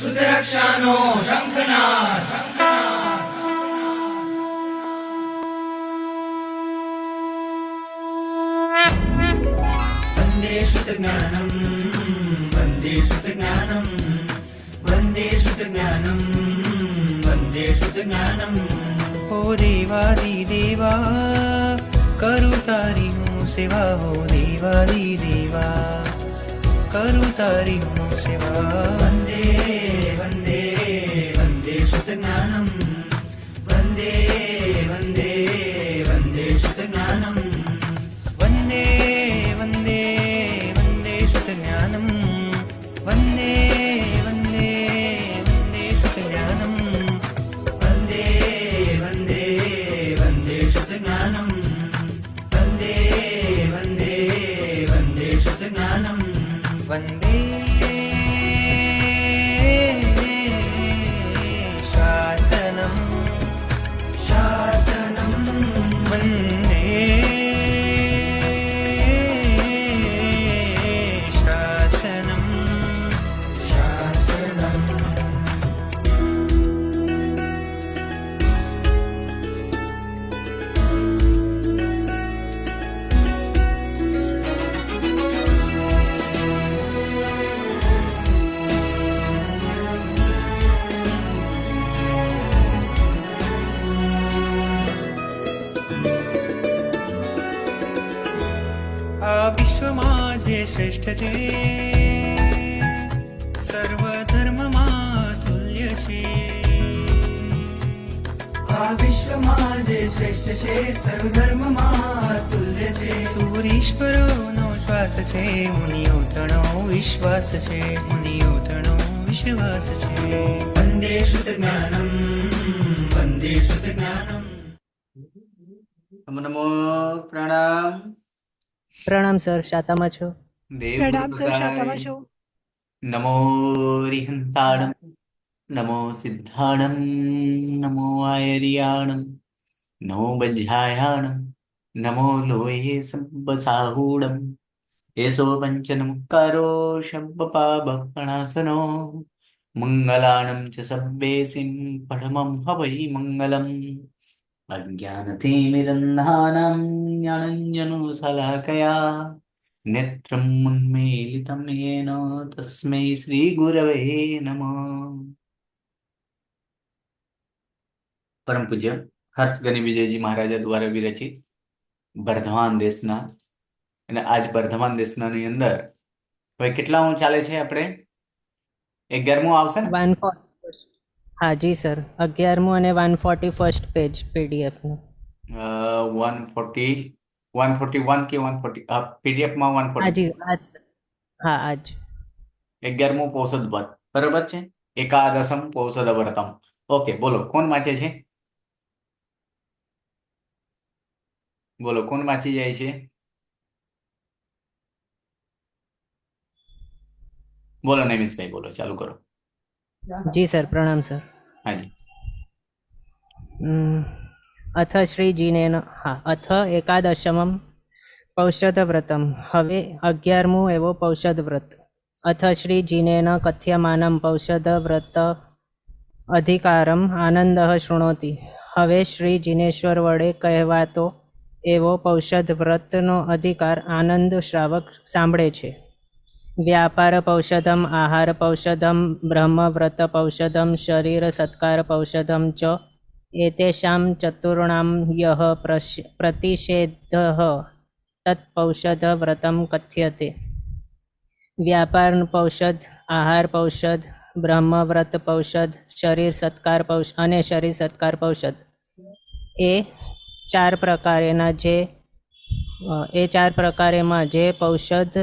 श्रुतरक्षानो शङ्खनाद वन्दे श्रुतज्ञानं वन्दे श्रुतज्ञानं वन्दे श्रुतज्ञानं वन्दे श्रुतज्ञानं। हो देवादिदेवा करू तारी હું સેવા, હો દેવાदिदेवा કરું તારી હું સેવા। वन्दे वन्दे वन्दे श्रुतज्ञानं वन्दे वन्दे वन्दे श्रुतज्ञानं। વંદે વંદે વંદે શુદ્ધજ્ઞાનમ, વંદે વંદે વંદે શુદ્ધજ્ઞાનમ, वन्दे वन्दे वन्दे श्रुतज्ञानं वन्दे वन्दे वन्दे श्रुतज्ञानं। વંદે શાસનમ शासनं વંદે શાસનમ। शासनं। આ વિશ્વમાં જે શ્રેષ્ઠ છે, સર્વ ધર્મમાં તુલ્ય છે। આ વિશ્વમાં જે શ્રેષ્ઠ છે, સર્વધર્મમાં તુલ્ય છે। સૂરીશ્વરોનો શ્વાસ છે, મુનિઓ તણો વિશ્વાસ છે, મુનિઓ તણો વિશ્વાસ છે। वन्दे श्रुतज्ञानं वन्दे श्रुतज्ञानं। નમો નમો પ્રણામ પ્રણામ સર, શાતામાં છો? દેવગુરુ પ્રસાદ નમો રિહંતાણમ નમો સિદ્ધાણમ નમો આયર્યાણમ નમો બજ્જાયાણમ નમો લોહે સબ્બસાહૂડમ એસો પંચનમુક્કારો શબ્બપાભક્ષણાસનો મંગલાણમ ચ સબ્બેસિમ પરમં હવૈ મંગલમ અજ્ઞાનતિમિરન્ધાનાં જ્ઞાનંજનશલાકયા નેત્રમ ઉન્મીલિतं येन તસ્मै શ્રીગુરવે નમઃ। પરમ પૂજ્ય હર્ષગની વિજયજી મહારાજા દ્વારા વિરચિત બર્ધમાન દેશના, અને આજ બર્ધમાન દેશનાની અંદર હવે કેટલા ચાલે છે? આપણે 11મું આવશે ને? 141, હા જી સર, 11મું અને 141 પેજ પીડીએફનું। 141 કે 140 પીડીએફમાં હા 140, જી, આજ સર, હા આજ। 11મું પૌષધ વ્રત, બરાબર છે? એકાદશમ પૌષધ વ્રતમ। ઓકે, બોલો કોણ વાંચે છે? બોલો કોણ વાંચી જાય છે? બોલો નૈમિષભાઈ, બોલો, ચાલુ કરો। જી સર, પ્રણામ સર। હાજી। અથ શ્રીજીને હા, અથ એકાદશમમ પૌષધ વ્રતમ, હવે 11મું એવો પૌષધ વ્રત। અથ શ્રીજીનેન કથ્યમાનમ પૌષધ વ્રત અધિકારમ આનંદ શૃણોતિ, હવે શ્રી જીનેશ્વર વડે કહેવાતો એવો પૌષધ વ્રતનો અધિકાર આનંદ શ્રાવક સાંભળે છે। વ્યાપાર પૌષધમ, આહાર પૌષધમ, બ્રહ્મવ્રત પૌષધમ, શરીર સત્કાર પૌષધમ ચ એતેષાં ચતુર્ણાં યઃ પ્રતિષેધઃ તત્પૌષધ વ્રતમ કથ્યતે। વ્યાપાર પૌષધ, આહાર પૌષધ, બ્રહ્મવ્રત પૌષધ, શરીર સત્કાર પૌષધ અને શરીર સત્કાર પૌષધ એ ચાર પ્રકારેમાં જે પૌષધ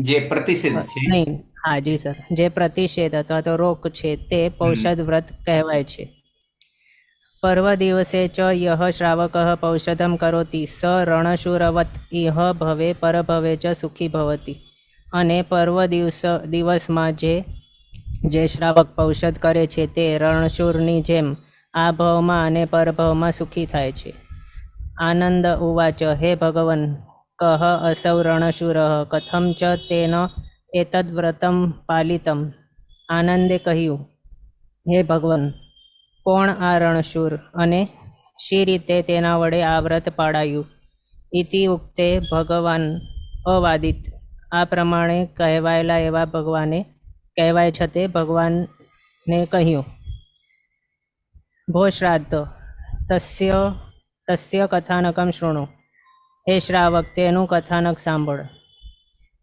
જે પ્રતિષેધ છે, નહીં, હા જી સર, જે પ્રતિષેધ અથવા તો રોક છે તે પૌષધ વ્રત કહેવાય છે। પર્વ દિવસે ચ યહ શ્રાવક પૌષધમ કરોતિ સ રણશૂરવત ઇહ ભવે પરભવે ચ સુખી ભવતિ। અને પર્વ દિવસમાં જે શ્રાવક પૌષધ કરે છે તે રણશૂરની જેમ આ ભવમાં અને પરભવમાં સુખી થાય છે। આનંદ ઉવાચ, હે ભગવન, કહ અસૌ રણશૂરઃ કથમ ચ તેન એતદ્વ્રતમ પાલિતમ। આનંદે કહ્યું, હે ભગવાન, કોણ આ રણશૂર અને શી રીતે તેના વડે આ વ્રત પાડાયું? ઇતિ ઉક્તે ભગવાન અવાદિત. આ પ્રમાણે કહેવાયેલા એવા ભગવાને કહેવાય છતે ભગવાનને કહ્યું. ભો શ્રાદ્ધ તસ્ય કથાનકમ શૃણુ. હે શ્રાવક, તેનું કથાનક સાંભળ.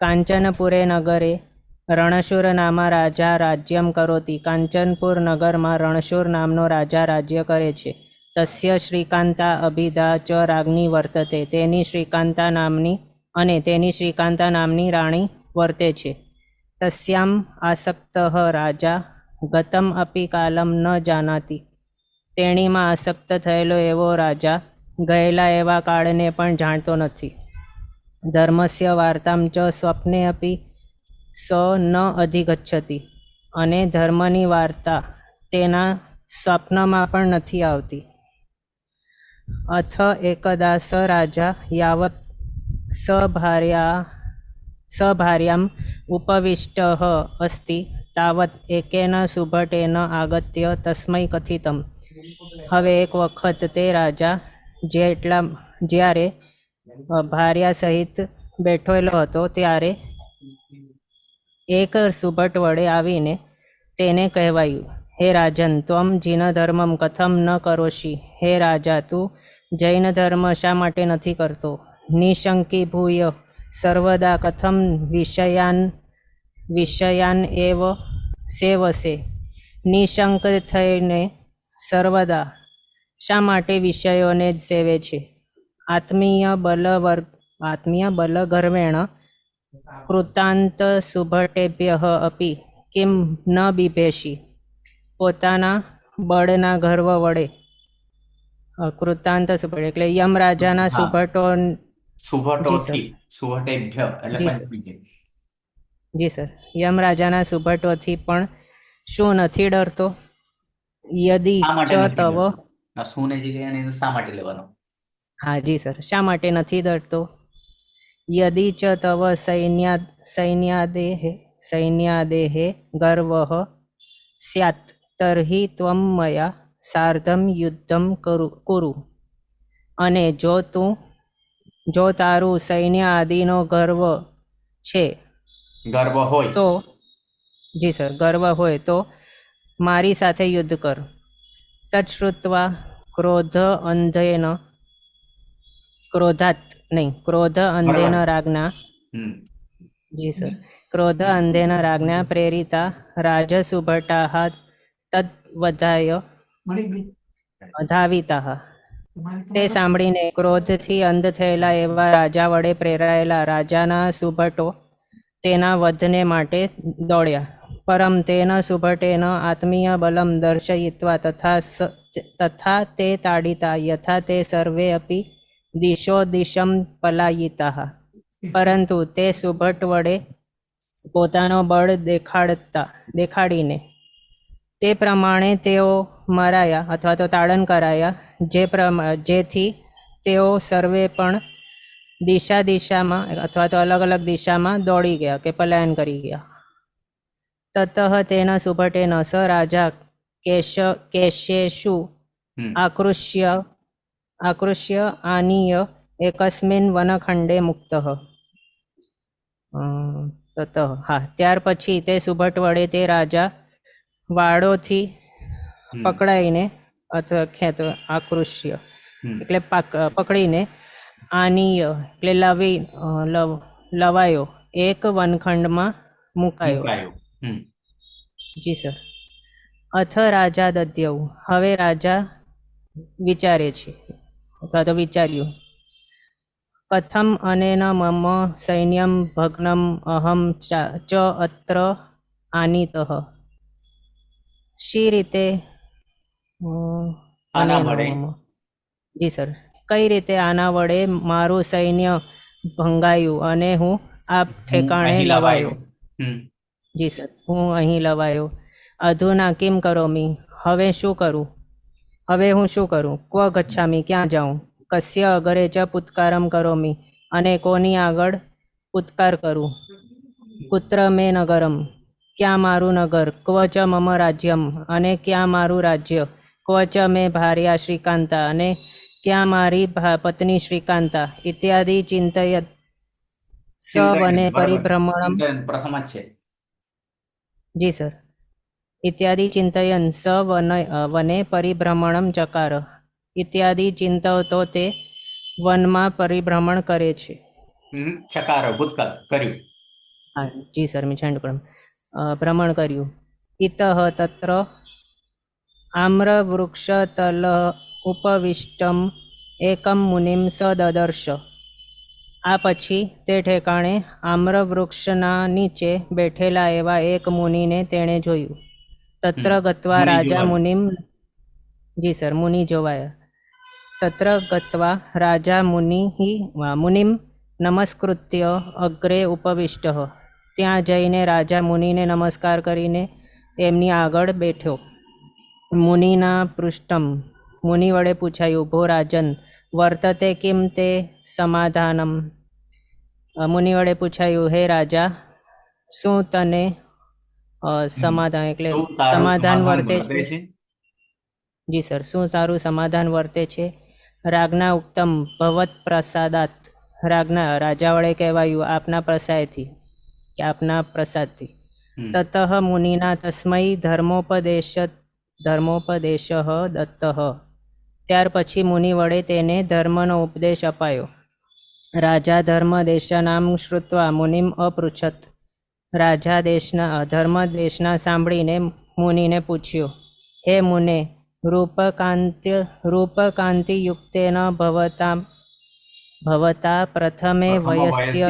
કાંચનપુરે નગરે રણશૂર નામા રાજા રાજ્યમ કરોતિ. કાંચનપુર નગરમાં રણશૂર નામનો રાજા રાજ્ય કરે છે. તસ્ય શ્રીકાંતા અભિધા ચ રાજ્ઞી વર્તતે. તેની શ્રીકાંતા નામની રાણી વર્તે છે. તસ્યામ આસક્ત રાજા ગતમ અપી કાલમ ન જાનાતિ. તેણીમાં આસક્ત થયેલો એવો રાજા ગયેલા એવા કાળને પણ જાણતો નથી. ધર્મસ્ય વાર્તામ ચ સ્વપ્ને અપી સ ન અધિગચ્છતિ. અને ધર્મની વાર્તા તેના સ્વપ્નમાં પણ નથી આવતી. અથ એકદા સ રાજા યાવત સભાર્યામ ઉપવિષ્ટઃ અસ્તિ તાવત એકેન સુભટેન આગત્ય તસ્મૈ કથિતમ. હવે એક વખત તે રાજા જ્યારે ભાર્યા સહિત બેઠેલો હતો ત્યારે એક સુભટ વડે આવીને તેને કહેવાયું, હે રાજન, ત્વમ જીન ધર્મમ કથમ ન કરોશી. હે રાજા, તું જૈન ધર્મ શા માટે નથી કરતો? નિશંકી ભૂય સર્વદા કથમ વિષયાન એવ સેવસે. નિશંક થઈને સર્વદા શા માટે વિષયોને જ સેવે છે? આત્મીય બલગર્વેણ કૃતાંત સુભટેભ્યઃ અપી કિમ ન બિભેષી. પોતાના બળના ગર્વ વડે કૃતાંત સુભટ એટલે યમરાજાના સુભટેભ્ય એટલે જી સર, યમરાજાના સુભટોથી પણ શું નથી ડરતો? યદિ ચ તવ. શુંને જગ્યાએ શા માટે લેવાનો? હા જી સર, શા માટે નથી ડરતો? યદિ ચ તવ સૈન્યાદેહે ગર્વઃ સ્યાત તર્હિ ત્વમ મયા સાર્ધમ યુદ્ધમ કુરુ. અને જો તારું સૈન્ય આદિનો ગર્વ હોય તો જી સર, ગર્વ હોય તો મારી સાથે યુદ્ધ કર. તત્શ્રુત્વા ક્રોધ અંધેન રાજ્ઞા જી સર, ક્રોધ અંધેન રાજ્ઞા પ્રેરિતા રાજસુભટાઃ તદ્વધાય ધાવિતાઃ. તે સાંભળીને ક્રોધથી અંધ થયેલા એવા રાજા વડે પ્રેરાયેલા રાજાના સુભટો તેના વધને માટે દોડ્યા. પરમ તેન સુભટેન આત્મીય બલમ દર્શયિત્વા તથા તે તાડિતા યથા તે સર્વે અપી દિશો દિશમ પલાયિતાઃ. પરંતુ તે સુભટ વડે પોતાનો બળ દેખાડીને તે પ્રમાણે તેઓ મરાયા અથવા તો તાડન કરાયા, જેથી તેઓ સર્વે પણ દિશામાં અથવા તો અલગ અલગ દિશામાં દોડી ગયા કે પલાયન કરી ગયા. તતઃ તેન સુભટેન સ રાજા કેશેષુ આકૃષ્ય આનીય એકસ્મિન વનખંડે મુક્તઃ. ત્યાર પછી તે સુભટ વડે તે રાજા વાળોથી પકડાઈને અથવા આકૃષ્ય એટલે પકડીને આનીય એટલે લવાયો એક વનખંડમાં મુકાયો. જી સર. અથ રાજા દદ્યવ. હવે રાજા વિચારે છે અથવા તો વિચાર્યું, કથમ અનેન મમ સૈન્યમ ભગ્નમ અહમ ચ અત્ર આનીતઃ. શી રીતે જી સર, કઈ રીતે આના વડે મારું સૈન્ય ભંગાયું અને હું આ ઠેકાણે લવાયો. જી સર, હું અહીં લવાયો. અધુના કિમ કરોમી. હવે હું શું કરું? ક્વ ગચ્છામી, ક્યાં જાઉં? કસ્ય અગરે ચ પુત્કારમ કરોમી, અને કોની આગળ પુત્કાર કરું? પુત્ર મે નગરમ, ક્યાં મારું નગર, ક્વ ચ મમ રાજ્યમ, અને ક્યાં મારું રાજ્ય, ક્વ ચ મે ભાર્યા શ્રીકાંતા, અને ક્યાં મારી પત્ની શ્રીકાંતા, ઇત્યાદિ ચિંતયત સ વને બરાબર છે. પરિભ્રમણમ. ચિંતન પ્રથમ જ છે. જી સર. ઇત્યાદિ ચિંતયન સ વને પરિભ્રમણમ ચકાર. ઇત્યાદિ ચિંતવતો તે વનમાં પરિભ્રમણ કરે છે. ચકાર ભૂતકાળ કર્યું. હા જી સર, મેં છંડ ભ્રમણ કર્યું. ઇતઃ તત્ર આમ્રવૃક્ષતલ ઉપવિષ્ટમ એકમ મુનિમ સ દદર્શ. આ પછી તે ઠેકાણે આમ્રવૃક્ષના નીચે બેઠેલા એવા એક મુનિને તેણે જોયું. તત્ર ગત્વા મુનિ રાજા જોવાયું. મુનિમ. જી સર, મુનિ જોવાયા. તત્ર ગત્વા રાજા મુનિમ નમસ્કૃત્ય અગ્રે ઉપવિષ્ટ. ત્યાં જઈને રાજા મુનિને નમસ્કાર કરીને એમની આગળ બેઠો. મુનિના પૃષ્ઠમ, મુનિ વડે પૂછાયું, ભો રાજન વર્તતે કિમ તે સમાધાનમ. મુનિ વડે પૂછાયું, હે રાજા, શું તને સમાધાન એટલે શું તારું સમાધાન સમાધાન વર્તે વર્તે છે? છે? જી સર, શું તારું સમાધાન વર્તે છે? રાજ્ઞા ઉક્તમ ભવત પ્રસાદાત. રાજા વડે કહેવાયું, આપના પ્રસાદથી કે આપના પ્રસાદથી. તતઃ મુનિના તસ્મૈ ધર્મોપદેશ દત્તઃ. ત્યાર પછી મુનિ વડે તેને ધર્મનો ઉપદેશ અપાયો. રાજા ધર્મદેશનામ શ્રુત્વા મુનિમ અપૃચ્છત. રાજા ધર્મદેશના સાંભળીને મુનિને પૂછ્યું, હે મુને, રૂપકાંતિયુક્તેન ભવતા પ્રથમે વયસ્ય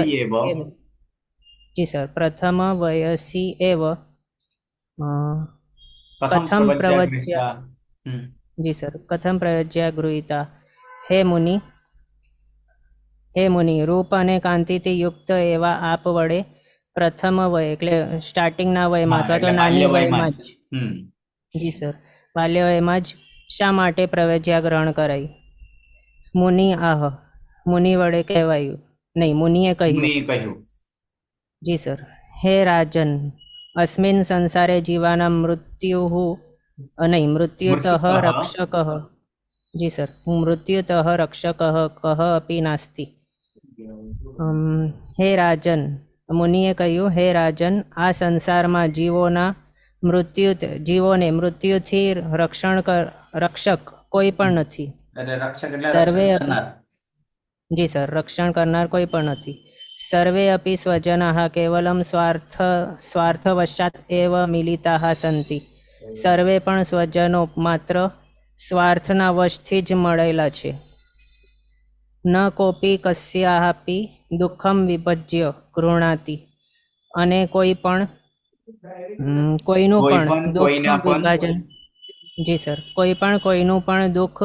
જી સર, પ્રથમ વયસી એવ કથમ પ્રવજ્યા. જી સર, કથમ પ્રવજ્યા ગૃહીતા. હે મુનિ, રૂપ અને કાંતિથી યુક્ત એવા આપ વડે પ્રથમ વય એટલે સ્ટાર્ટિંગના વયમાં અથવા તો નાની વયમાં જ. જી સર, બાલ્ય વયમાં જ શા માટે પ્રવજ્યા ગ્રહણ કરાઈ? મુનિ આહ, મુનિ વડે કહેવાયું, નહીં મુનિએ કહ્યું. જી સર, હે રાજન, અસ્મિન સંસારે જીવાના મૃત્યુતઃ રક્ષક. જી સર, મૃત્યુતઃ રક્ષક કહ અપી નાસ્તિ. હે રાજન, મુનિએ કહ્યું, હે રાજન, આ સંસારમાં જીવોને મૃત્યુથી રક્ષક કોઈ પણ નથી. સર્વે, જી સર, રક્ષણ કરનાર કોઈ પણ નથી. સર્વે અપી સ્વજનાઃ કેવલમ સ્વાર્થવશાત એવ મિલિતાઃ સંતિ. સર્વે પણ સ્વજનો માત્ર સ્વાર્થના વશથી જ મળેલા છે. ન કોપી કસ્યાપી દુઃખમ વિભજ્ય ગૃહણાતિ. અને કોઈનું પણ દુઃખ વિભાજન, જી સર, કોઈ પણ કોઈનું પણ દુઃખ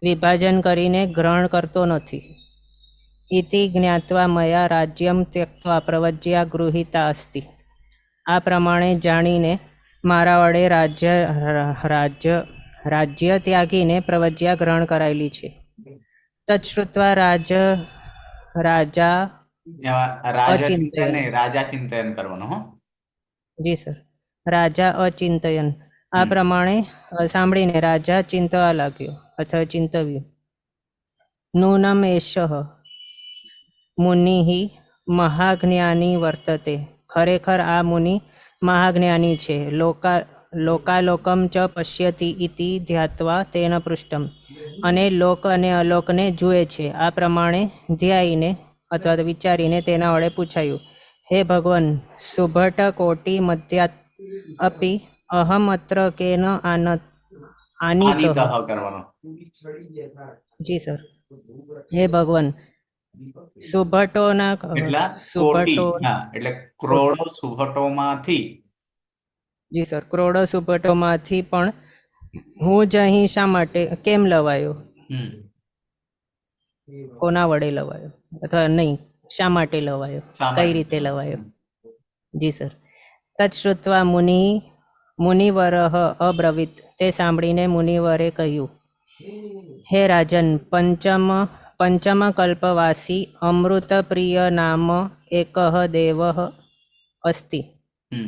વિભાજન કરીને ગ્રહણ કરતો નથી. ઇતિ જ્ઞાત્વા મયા રાજ્યમ ત્યક્ત્વા પ્રવજ્યા ગૃહીતા અસ્તિ. આ પ્રમાણે જાણીને મારા વડે રાજ્ય ત્યાગીને પ્રવજ્યા ગ્રહણ કરાયેલી છે. તત્શ્રુત્વા રાજા ચિંતન કરવાનું. જી સર, રાજા અચિંતયન. આ પ્રમાણે સાંભળીને રાજા ચિંતવા લાગ્યો અથવા ચિંતવ્યું. નૂનમ એષઃ મુનિ મહાજ્ઞાની વર્તતે. ખરેખર આ મુનિ મહાજ્ઞાની છે. લોકાલોકમ ચ પશ્યતિ ઇતિ ધ્યાત્વા તેન પૃષ્ઠમ. અને લોક અને અલોકને જુએ છે. આ પ્રમાણે ધ્યાઈને અથવા તો વિચારીને તેના વડે પૂછાયું, હે ભગવાન, સુભટ કોટી મધ્યાત અપી અહમ અત્ર કેન આનીતઃ કરવાનો. જી સર, હે ભગવાન, સુભટોના સુભટો એટલે કરોડો સુભટોમાંથી. જી સર, કરોડો સુભટોમાંથી પણ હું જ અહીં શા માટે કેમ લવાયો? કોના વડે લવાયો અથવા નહીં, શા માટે લવાયો, કઈ રીતે લવાયો? જી સર. તત્શ્રુત્વા મુનિવરઃ અબ્રવીત. તે સાંભળીને મુનિવરે કહ્યું, હે રાજન, પંચમ કલ્પવાસી અમૃત પ્રિય નામ એકઃ દેવઃ અસ્તિ.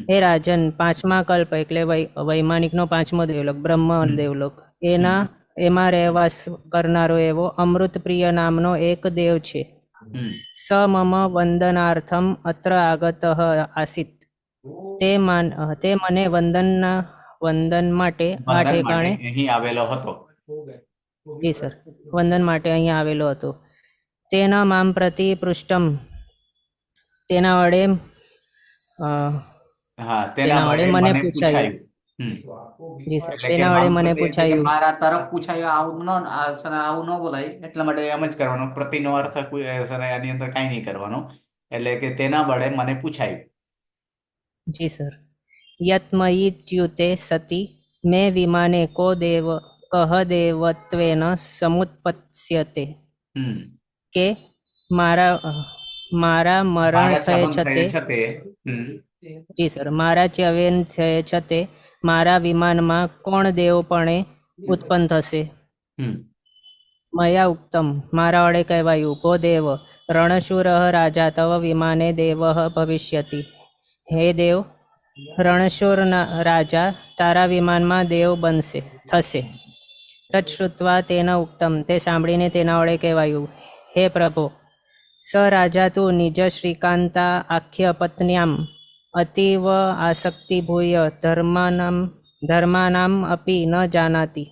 હે રાજન, 5મા કલ્પ એટલે વૈમાનિકનો 5મો દેવલોક, બ્રહ્મ દેવલોક, એમાં રહેવાસ કરનારો એવો અમૃત પ્રિય નામનો એક દેવ છે. સ મમ વંદનાર્થમ અત્ર આગત આસિત. તે મને વંદન માટે આ ઠેકાણે, અહીં આવેલો હતો. જી સર, વંદન માટે અહીં આવેલો હતો. તેના મામ પ્રતિ પૃષ્ઠમ, તેના વડે તેના વડે મને પૂછાયું. જી સર, તેના વડે મને પૂછાયું. મારા તરફ પૂછાયું, આવું ન બોલાય, એટલા માટે એમ જ કરવાનું. પ્રતિનો અર્થ આની અંદર કઈ નહીં કરવાનો. એટલે કે તેના વડે મને પૂછાયું. જી સર. યત્મયી ચ્યુતે સતી મે વિમાને કો દેવ કહ દેવત્વેન સમુત્પત્સ્યતે. કે મારા મરણ થયે છતે, જી સર, મારા ચ્યવેન થયે છતે મારા વિમાનમાં કોણ દેવપણે ઉત્પન્ન થશે? મયા ઉક્તમ, મારા વડે કહેવાયું, ભો દેવ રણશૂર રાજા તવ વિમાને દેવ ભવિષ્યતિ. હે દેવ, રણશૂરના રાજા તારા વિમાનમાં દેવ થશે. તત્શ્રુત્વા તેના ઉક્તમ, તે સાંભળીને તેના વડે કહેવાયું, હે પ્રભો, સ રાજા તું નિજ શ્રીકાંતા આખ્ય પત્ન્યામ અતીવ આસક્તિભૂય ધર્માનામ અપી ન જાનાતિ.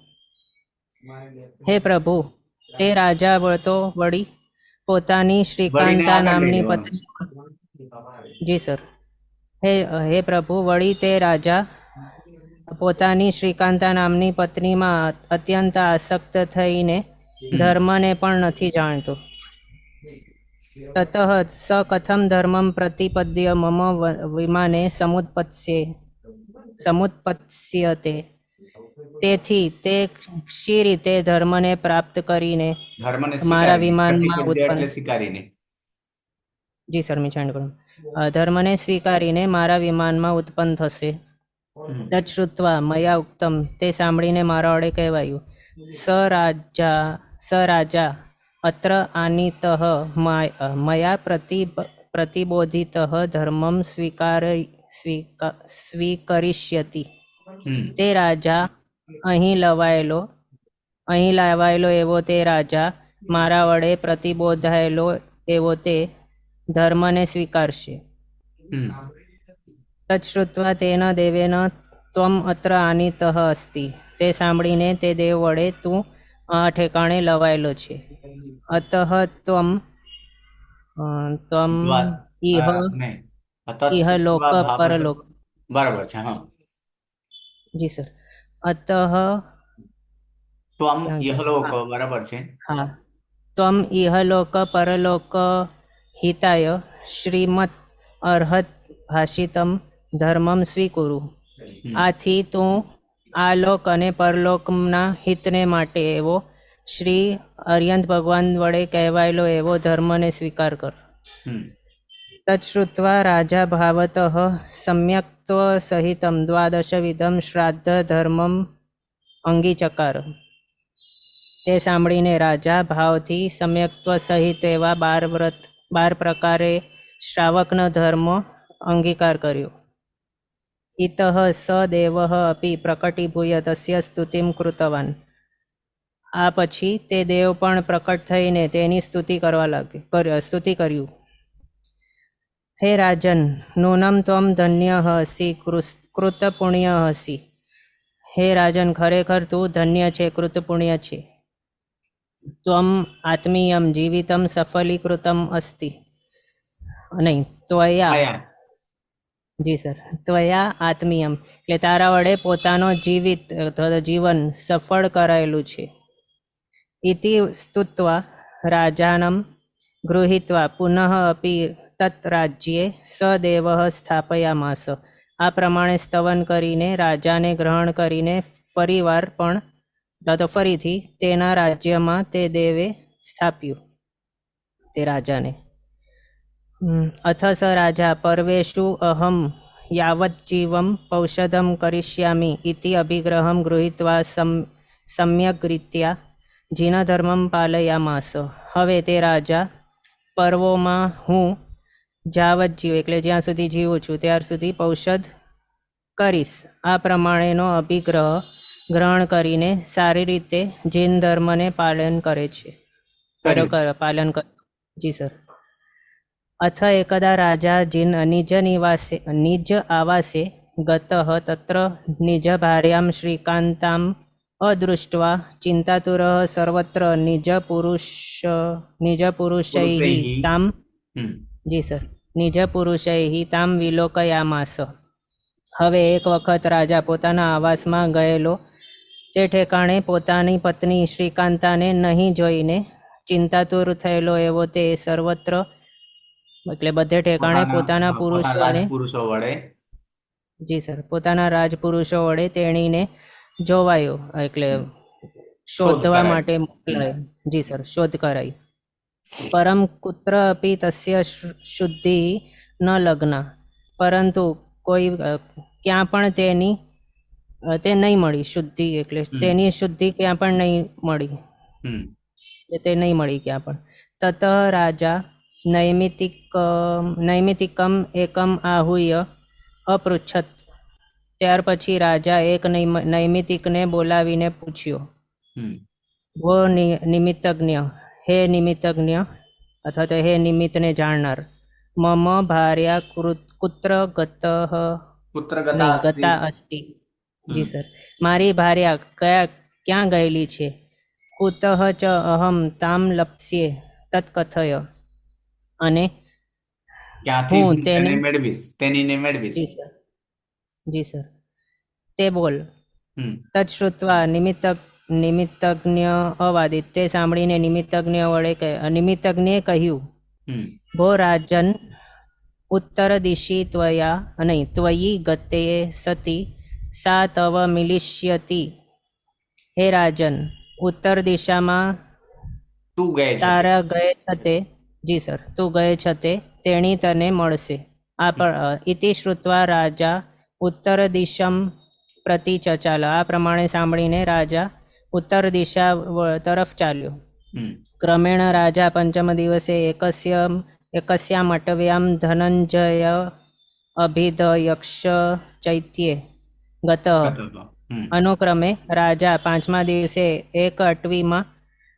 હે પ્રભુ, તે રાજા વળી પોતાની શ્રીકાંતા નામની પત્ની, જી સર, હે પ્રભુ, વળી તે રાજા પોતાની શ્રીકાંતા નામની પત્નીમાં અત્યંત આસક્ત થઈને ધર્મને પણ નથી જાણતો. તતઃ સ કથમ ધર્મમ પ્રતિપદ્ય મમ વિમાને સમુત્પત્સ્યતે. તેથી તે શી રીતે ધર્મને પ્રાપ્ત કરીને મારા વિમાનમાં ઉત્પન્ન, જી સર, મેં જાણ કરું, ધર્મને સ્વીકારીને મારા વિમાનમાં ઉત્પન્ન થશે. તત્શ્રુત્વા મયા ઉક્તમ, તે સાંભળીને મારા વડે કહેવાયું, સ રાજા અત્ર આનીતઃ મયા પ્રતિબોધિત ધર્મમ સ્વીકરિષ્યતિ. તે રાજા અહીં લાવાયેલો એવો તે રાજા મારા વડે પ્રતિબોધાયેલો એવો તે ધર્મને સ્વીકારશે. તત્શ્રુત્વા તેન દેવેન ત્વમ અત્ર આનીતઃ અસ્તિ. તે સાંભળીને તે દેવ વડે તું આ ઠેકાણે લવાયેલો છે. અતઃ ત્વમ ઇહ લોક પરલોક. બરાબર છે. હા, જી સર. અતઃ ત્વમ ઇહલોક, બરાબર છે. હા, ત્વમ ઇહલોક પરલોક હિતાય શ્રીમત અર્હત ભાષિતમ ધર્મમ સ્વીકુરુ. આથી તું આ લોક અને પરલોકના હિતને માટે એવો શ્રી અર્યંત ભગવાન વડે કહેવાયેલો એવો ધર્મને સ્વીકાર કર. તત્શ્રુત્વા રાજા ભાવતઃ સમ્યક્ત્વ સહિતમ દ્વાદશવિધમ શ્રાદ્ધ ધર્મમ અંગીચકાર. તે સાંભળીને રાજા ભાવથી સમ્યક્ત્વ સહિત એવા 12 પ્રકારે શ્રાવકનો ધર્મ અંગીકાર કર્યો. ઇતઃ સ દેવ અપી પ્રકટીભૂય તસ્ય સ્તુતિમ કૃતવાન. આ પછી તે દેવ પણ પ્રકટ થઈને તેની સ્તુતિ કર્યું. હે રાજન, નૂનમ ત્વમ ધન્ય હસી કૃતપુણ્ય હસી. હે રાજન, ખરેખર તું ધન્ય છે, કૃતપુણ્ય છે. ત્વમ આત્મીયમ જીવિતમ સફલીકૃતમ અસ્તિ. નહીં, ત્વયા, જી સર, ત્વયા આત્મીયમ એટલે તારા વડે પોતાનો જીવન સફળ કરાયેલું છે. ઇતિ સ્તુત્વા રાજાનમ ગૃહીત્વા પુનઃ અપી તત રાજ્યે સદેવ સ્થાપયામાસ. આ પ્રમાણે સ્તવન કરીને રાજાને ગ્રહણ કરીને ફરીથી તેના રાજ્યમાં તે દેવે સ્થાપ્યું તે રાજાને. અથ સ રાજા પર્વેષુ અહમ યાવત જીવમ પૌષધમ કરિષ્યામિ ઇતિ અભિગ્રહમ ગૃહીત્વા સમ્યક રીત્યા જીનધર્મમ પાલયામાસ. હવે તે રાજા પર્વોમાં હું જાવત જીવ એટલે જ્યાં સુધી જીવું છું ત્યાર સુધી પૌષધ કરીશ. આ પ્રમાણેનો અભિગ્રહ ગ્રહણ કરીને સારી રીતે જૈન ધર્મને પાલન કરે છે. પાલન કરે. જી સર. અથ એકદા રાજા નિજ આવાસે ગતઃ તત્ર નિજ ભાર્યામ શ્રીકાંતામ અદૃષ્ટ્વા ચિંતાતુરઃ સર્વત્ર નિજ પુરુષૈઃ તામ જી સર નિજ પુરુષૈઃ તામ વિલોકયામાસ. હવે એક વખત રાજા પોતાના આવાસમાં ગયેલો તે ઠેકાણે પોતાની પત્ની શ્રીકાંતાને નહીં જોઈને ચિંતાતુર થયેલો એવો તે સર્વત્ર એટલે બધે ઠેકાણે પોતાના પુરુષો વડે જી સર પોતાના રાજપુરુષો વડે તેણીને જોવાયો એટલે શોધવા માટે મોકલાયો. જી સર શોધ કરાઈ. પરમ કુત્ર અપી તસ્ય શુદ્ધિ ન લગ્ન પરંતુ કોઈ ક્યાં પણ તે નહીં મળી શુદ્ધિ એટલે તેની શુદ્ધિ ક્યાં પણ નહીં મળી તે નહીં મળી ક્યાં પણ. તત રાજા નૈમિતિકમ એકમ આહુય અપૃચ્છત. ત્યાર પછી રાજા એક નૈમિતિકને બોલાવીને પૂછ્યો, વો નિમિત્તજ્ઞ, હે નિમિત્તજ્ઞ અથવા તો હે નિમિત્તને જાણનાર, મમ ભાર્યા કુત્ર ગતા અસ્તિ. જી સર મારી ભાર્યા ક્યાં ગયેલી છે. કુતઃ ચ અહમ તામ લપ્સ્યે તત્કથય અને હું તેને મેળવીશ. જી સર તે બોલ. તત્શ્રુત્વા નિમિત્તજ્ઞ અવાદિત. તે સાંભળીને નિમિત્તજ્ઞે કહ્યું, ભો રાજન ઉત્તર દિશી ત્વયી ગતે સતી સા તવ મિલિષ્યતિ. હે રાજન ઉત્તર દિશામાં તારા ગયે છતે જી સર તું ગયે છતે તેણી તને મળશે. ઇતિ શ્રુત્વા રાજા ઉત્તર દિશમ પ્રતિ ચચાલ. આ પ્રમાણે સાંભળીને રાજા ઉત્તર દિશા તરફ ચાલ્યો. ક્રમેણ રાજા પંચમ દિવસે એકસ્યામ અટવ્યામ ધનંજય અભિધયક્ષ ચૈત્યે ગત. અનુક્રમે રાજા પાંચમા દિવસે એક અટવીમાં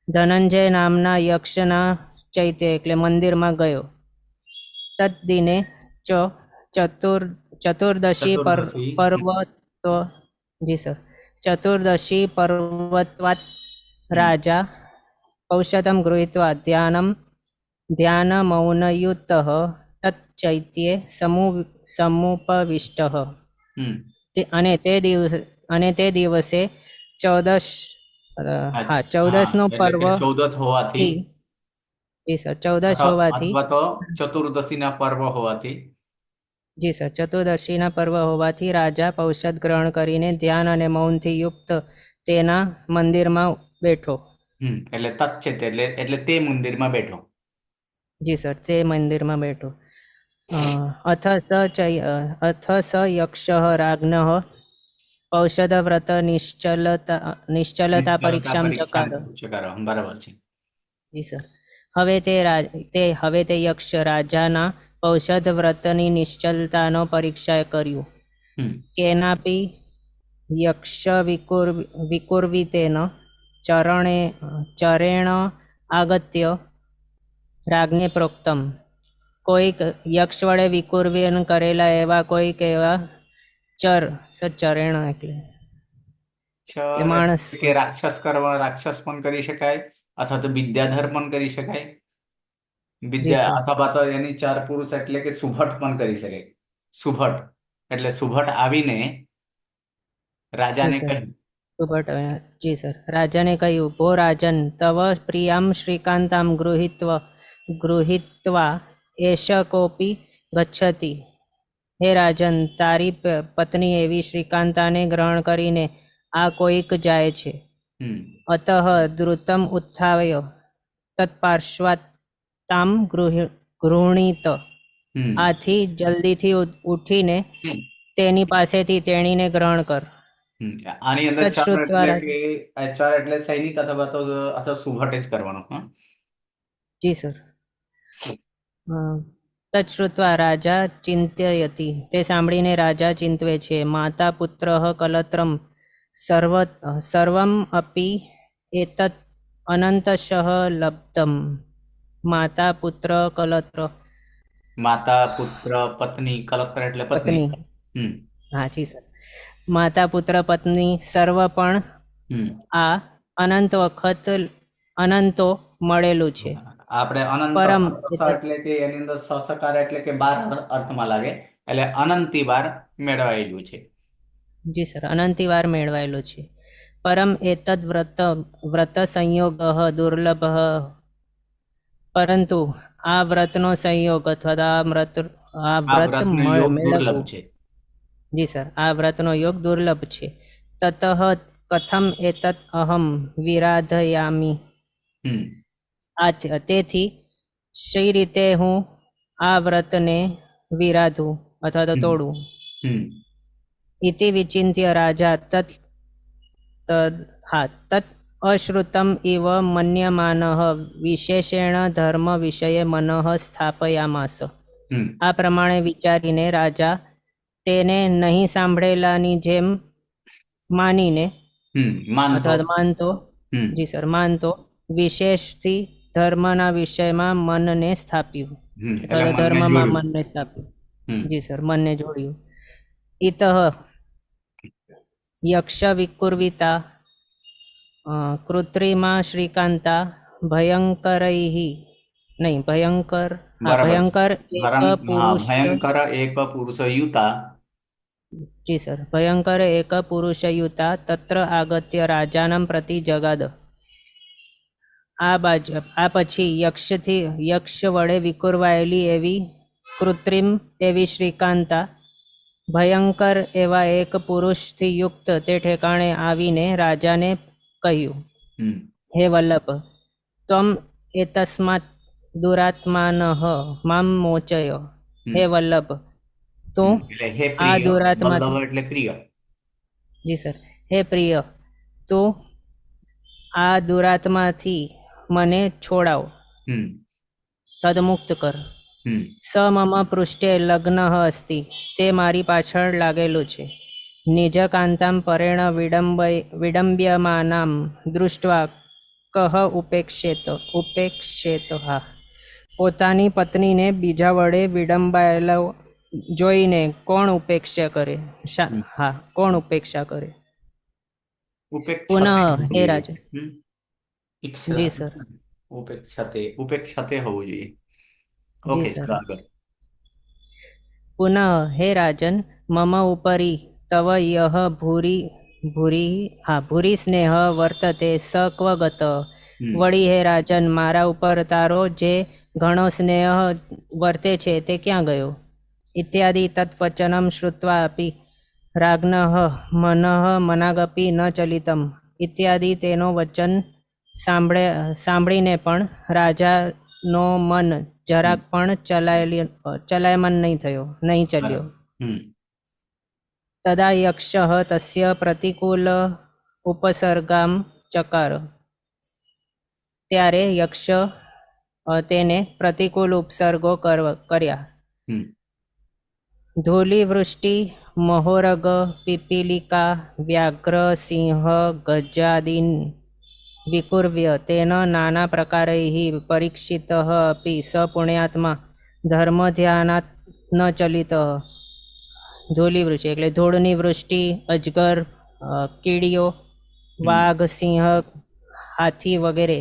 ધનંજય નામના યક્ષના ચૈત્ય એટલે મંદિરમાં ગયો. તદ દિને ચતુર્દશી પર્વત જી સર ચતુર્દશી પર્વત્વાત રાજા ઔષધમ ગૃહીત્વા ધ્યાનમૌનયુતઃ તચ્ચૈત્યે સમુપવિષ્ટઃ. અને તે દિવસે 14 નો પર્વ 14 હોવાથી જી સર 14 હોવાથી ચતુર્દશીના પર્વ હોવાથી જી સર ચતુર્દશીના પર્વ હોવાથી રાજા ઔષધ ગ્રહણ કરીને ધ્યાન અને મૌનથી યુક્ત તેના મંદિરમાં બેઠો. એટલે તત છે એટલે તે મંદિરમાં બેઠો. જી સર તે મંદિરમાં બેઠો. અથ સ યક્ષ રાજ્ઞઃ ઔષધ વ્રત નિશ્ચલતા પરીક્ષામ ચકાર. બરાબર છે. જી સર હવે તે યક્ષ રાજાના ઔષધ વ્રતની નિશ્ચલતાનો પરીક્ષા કર્યું. કેનાપી યક્ષ વિકુર્વિતેન ચરેણ આગત્ય રાજ્ઞે પ્રોક્તમ. કોઈક યક્ષ વડે વિકુર્વિન કરેલા એવા કોઈક એવા ચરેણ એટલે માણસ કે રાક્ષસ પણ કરી શકાય અથવા તો વિદ્યાધર પણ કરી શકાય. વિદ્યા અથવા તો એની ચાર પુરુષ એટલે કે સુભટ પણ કરી શકાય. સુભટ એટલે સુભટ આવીને રાજાને કહ્યું. જી સર રાજાને કહ્યું, ભો રાજન તવ પ્રિયામ શ્રીકાંતામ ગૃહીત્વા એષ કોપી ગચ્છતિ. હે રાજન તારી પત્ની એવી શ્રીકાંતાને ગ્રહણ કરીને આ કોઈક જાય છે. અતઃ દ્રુતમ ઉત્થાય તત્પાર્શ્વાત તામ ગૃહણીત. આથી જલ્દીથી ઉઠીને તેની પાસેથી તેણીને ગ્રહણ કર. આની અંદર ચાર એટલે સૈનિક અથવા સુભટ જ કરવાનો. જી સર. તચ્છ્રુત્વા રાજા ચિંતયતિ, તે સાંભળીને રાજા ચિંતવે છે. માતા પુત્ર કલત્રમ સર્વમ અપી એતત અનંતશઃ લબ્ધમ. માતા પુત્ર કલત્ર, માતા પુત્ર પત્ની, કલત્ર એટલે પત્ની. પત્ની. હમ હા જી સર. માતા પુત્ર પત્ની સર્વ પણ હમ આ અનંત વખત અનંતો મળેલું છે. આપણે અનંત પરમ એટલે કે એની અંદર સહસકાર એટલે કે 12 અર્થમાં લાગે, એટલે અનંતી વાર મેળવાયેલું છે. જી સર, અનંતી વાર મેળવાયેલું છે. પરમ એતદ વ્રત સંયોગ દુર્લભ, પરંતુ આ વ્રતનો સંયોગ અથવા તો આ વ્રત વ્રતનો યોગ મેળવવું, દુર્લભ છે. જી સર, આ વ્રતનો યોગ દુર્લભ છે. તતઃ કથમ એતત અહમ વિરાધયામી, હમ તેથી શી રીતે હું આ વ્રતને વિરાધું અથવા તો તોડું. હમ ઇતિ વિચિંત્ય રાજા તત અશ્રુતમ ઇવ મન્યમાનઃ વિશેષેણ ધર્મ વિષયે મનઃ સ્થાપયામાસ. હમ આ પ્રમાણે વિચારીને રાજા તેને નહીં સાંભળેલાની જેમ માનીને માનતો. અથવા માનતો, હમ જી સર, માનતો વિશેષથી ધર્મના વિષયમાં મનને સ્થાપ્યું, એટલે મનને ધર્મમાં જોડ્યું. મનને સ્થાપ્યું. હમ જી સર, મનને જોડ્યું. ઇતઃ યક્ષ વિકુર્વિતા કૃત્રિમા શ્રીકાંતા ભયંકરૈઃ, નહીં ભયંકર, બરાબર છે. ભયંકર એક પુરુષ, ભયંકર એક પુરુષયુતા. જી સર, ભયંકર એક પુરુષયુતા તત્ર આગત્ય રાજાનમ પ્રતિ જગાદ. આ પછી યક્ષ વડે વિકુરવાયેલી એવી કૃત્રિમ એવી શ્રીકાંતા ભયંકર એવા એક પુરુષથી યુક્ત તે ઠેકાણે આવીને રાજાને કહ્યું, હમ હે વલ્લભ, ત્વમ એતસ્માત દુરાત્માનઃ મામ મોચય. હે વલ્લભ, તું એટલે હે આ પ્રિય, દુરાત્માથી, વલ્લભ એટલે પ્રિય. જી સર, હે પ્રિય, તું આ દુરાત્માથી મને છોડાવ, હમ તદમુક્ત કર. હમ સ મમ પૃષ્ઠે લગ્ન અસ્તિ, તે મારી પાછળ લાગેલું છે. નિજ કાંતામ પરેણ વિડંબ્યમાનામ દૃષ્ટવા કહ ઉપેક્ષેત. હા, પોતાની પત્નીને બીજા વડે વિડંબાયેલા જોઈને કોણ ઉપેક્ષા કરે? હા, કોણ ઉપેક્ષા કરે? પુનઃ હે રાજા, જી સર, ઉપેક્ષાતે હોવું જોઈએ. જી ઓકે, સર. ચલો આગળ. પુનઃ હે રાજન, મમ ઉપરી તવ યહ ભૂરી સ્નેહ વર્તતે સ ક્વ ગત. વળી હે રાજન, મારા ઉપર તારો જે ઘણો સ્નેહ વર્તે છે તે ક્યાં ગયો? ઇત્યાદિ તત્વચનમ શ્રુત્વા અપી રાજ્ઞઃ મનઃ મનાગપી ન ચલિતમ. ઇત્યાદિ તેનો વચન સાંભળીને પણ રાજાનો મન જરાક પણ ચલાયમાન નહીં ચાલ્યો. તદા યક્ષ તસ્ય પ્રતિકૂલ ઉપસર્ગામ ચકાર. ત્યારે યક્ષ તેને પ્રતિકૂળ ઉપસર્ગો કર્યા. ધૂલિવૃષ્ટિ મહોરગ પીપીલિકા વ્યાઘ્ર સિંહ ગજાદીન વિકુર્વ્ય તેન નાના પ્રકારૈઃ પરીક્ષિતઃ અપી સ પુણ્યાત્મા ધર્મધ્યાનાત ન ચલિતઃ. ધૂલિવૃષ્ટિ એટલે ધૂળની વૃષ્ટિ, અજગર, કીડીઓ, વાઘ, સિંહ, હાથી વગેરે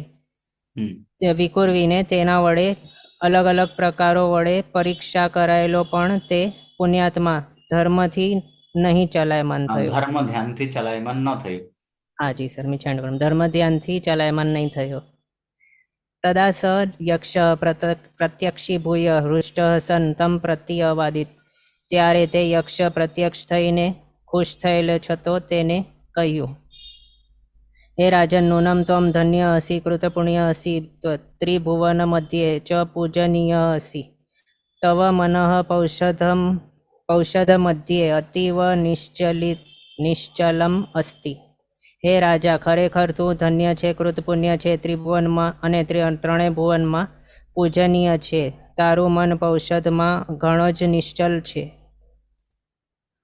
વિકુરવીને તેના વડે અલગ અલગ પ્રકારો વડે પરીક્ષા કરાયેલો પણ તે પુણ્યાત્મા ધર્મથી નહીં ચલાયમાન થયો. ધર્મ ધ્યાનથી ચલાયમાન ન થયું. હા જી સર, મિછાણ ધર્મ ધ્યાનથી ચલાયમાન નહીં થયો. તદા સ યક્ષ પ્રત્યક્ષીભૂય હૃષ્ટ સન તમ પ્રત્યવાદિત. ત્યારે તે યક્ષ પ્રત્યક્ષ થઈને ખુશ થયેલ છતો તેને કહ્યું, હે રાજન, નૂનમ ત્વમ ધન્ય અસી કૃતપુણ્ય અસી ત્રિભુવન મધ્યે ચ પૂજનીય અસી. તવ મનઃ પૌષધ મધ્યે અતીવ નિશ્ચલમ અસ્તિ. હે રાજા, ખરેખર તું ધન્ય છે, કૃતપુણ્ય છે, ત્રિભુવનમાં અને ત્રણેય ભુવનમાં પૂજનીય છે. તારું મન પૌષદમાં ઘણો જ નિશ્ચલ છે.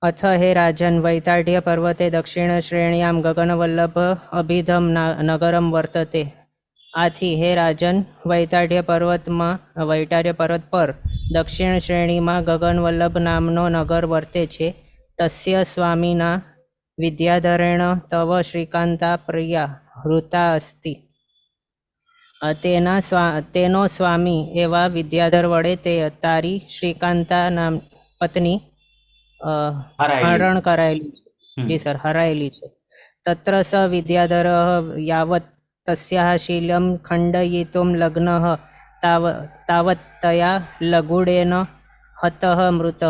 અથ હે રાજન, વૈતાઢ્ય પર્વતે દક્ષિણ શ્રેણ્યામ ગગનવલ્લભ અભિધમ નગરમ વર્તતે. આથી હે રાજન, વૈતાઢ્ય પર્વત પર દક્ષિણ શ્રેણીમાં ગગનવલ્લભ નામનો નગર વર્તે છે. તસ્ય સ્વામીના વિદ્યાધરેણ તવ શ્રીકાંતા પ્રિયા હૃતા અસ્તિ. તેનો સ્વામી એવા વિદ્યાધર વડે તે તારી શ્રીકાંતા નામ પત્ની હરણ કરાયેલી છે. જી સર, હરાયેલી છે. તત્ર સ વિદ્યાધર યાવત તસ્યાહ શીલમ ખંડયિતુમ લગ્નઃ તાવત તયા લઘુડેન હતઃ મૃતઃ.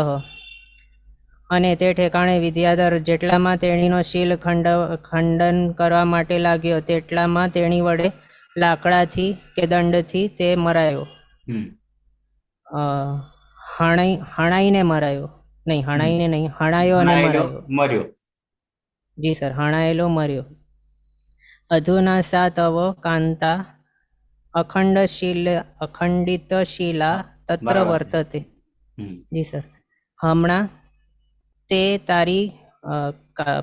અને તે ઠેકાણે વિદ્યાધર જેટલામાં તેણીનો શીલ ખંડન કરવા માટે લાગ્યો તેટલામાં તેણી વડે લાકડાથી કે દંડથી તે મરાયો. હણાઈને મરાયો નહીં, હણાઈને નહીં, હણાયો અને મર્યો. જી સર, હણાયેલો મર્યો. અધુના સા તવ કાંતા અખંડિત શીલા તત્ર વર્તતે. જી સર, હમણાં તે તારી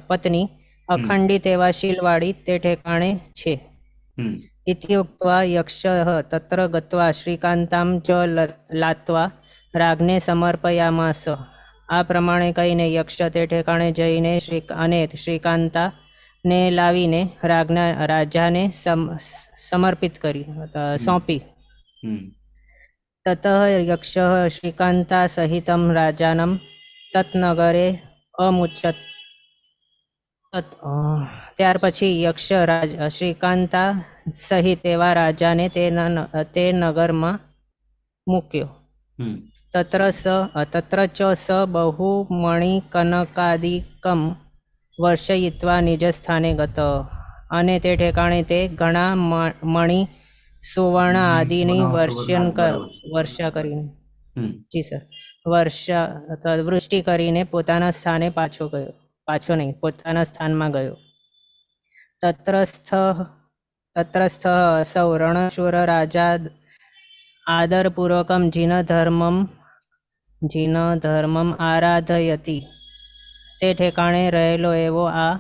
પત્ની અખંડિત એવા શીલવાળી તે ઠેકાણે છે. ઇતિ ઉક્ત્વા યક્ષઃ તત્ર ગત્વા શ્રીકાંતામ ચ લાત્વા રાજ્ઞે સમર્પયામાસ. આ પ્રમાણે કહીને યક્ષ તે ઠેકાણે જઈને શ્રીકાંતાને લાવીને રાજાને સમર્પિત કરી, સોંપી. તતઃ યક્ષ શ્રીકાંતા સહિતમ રાજાનમ તત્નગરે અમુચ્યત. ત્યાર પછી યક્ષ શ્રીકાંતા સહિત એવા રાજાને તે નગરમાં મૂક્યો. તત્ર ચ સ બહુ મણિકનકાદિકમ વર્ષયિત્વા નિજ સ્થાને ગત. અને તે ઠેકાણે તે ઘણા મણિ સુવર્ણ આદિની વર્ષા કરીને, જી સર, વૃષ્ટિ કરીને પોતાના સ્થાને પોતાના સ્થાનમાં ગયો. તત્રસ્થ અસૌ રણશૂર રાજા આદરપૂર્વકમ જીનધર્મમ આરાધયતિ. તે ઠેકાણે રહેલો એવો આ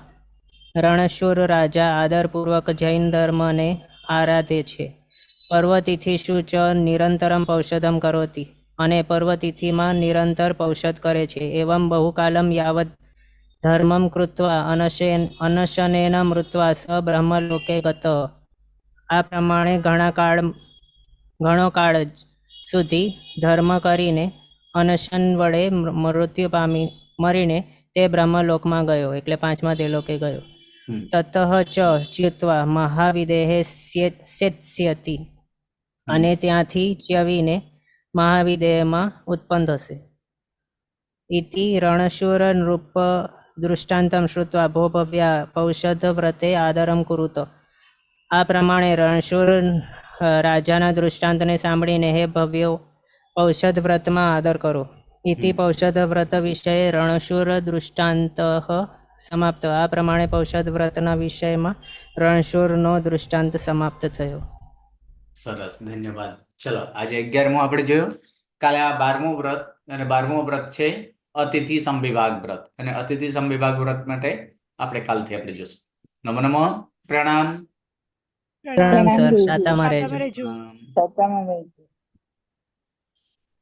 રણશૂર રાજા આદરપૂર્વક જૈન ધર્મને આરાધે છે. પર્વતિથિષુ ચ નિરંતરમ પૌષધમ કરોતિ. અને પર્વતિથિમાં નિરંતર પૌષધ કરે છે. એવં બહુકાલમ યાવત ધર્મમ કૃત્વા અનશનેન મૃત્વા સ બ્રહ્મલોકે ગત. આ પ્રમાણે ઘણો કાળ સુધી ધર્મ કરીને અનશન વડે મૃત્યુ મરીને તે બ્રહ્મલોકમાં ગયો, એટલે પાંચમા દેલોકે ગયો. તતઃ ચ ચ્યુત્વા મહાવિદેહે સેત્સ્યતિ. અને ત્યાંથી ચ્યવીને મહાવિદેહમાં ઉત્પન્ન થશે. ઇતિ રણશૂર નૃપ દૃષ્ટાંતમ શ્રુત્વા ભો ભવ્યા પૌષધ વ્રતે આદરમ કુરુતો. આ પ્રમાણે રણશૂર રાજાના દૃષ્ટાંતને સાંભળીને હે ભવ્યો, પૌષધ વ્રતમાં આદર કરો. ઇતિ પૌષધ વ્રત વિષયે રણશૂર દૃષ્ટાંત સમાપ્ત. આ પ્રમાણે પૌષધ વ્રતના વિષયમાં રણશૂરનો દૃષ્ટાંત સમાપ્ત થયો. સરસ, ધન્યવાદ. ચલો, આજે 11મો આપણે જોયો. કાલે આ 12મું વ્રત, અને 12મું વ્રત છે અતિથિ સંવિભાગ વ્રત. અને અતિથિ સંવિભાગ વ્રત માટે આપણે કાલથી આપણે જોશું. નમો નમઃ, પ્રણામ. પ્રણામ સર, શાતામાં રહેજો. પ્રણામ. સત્તામાં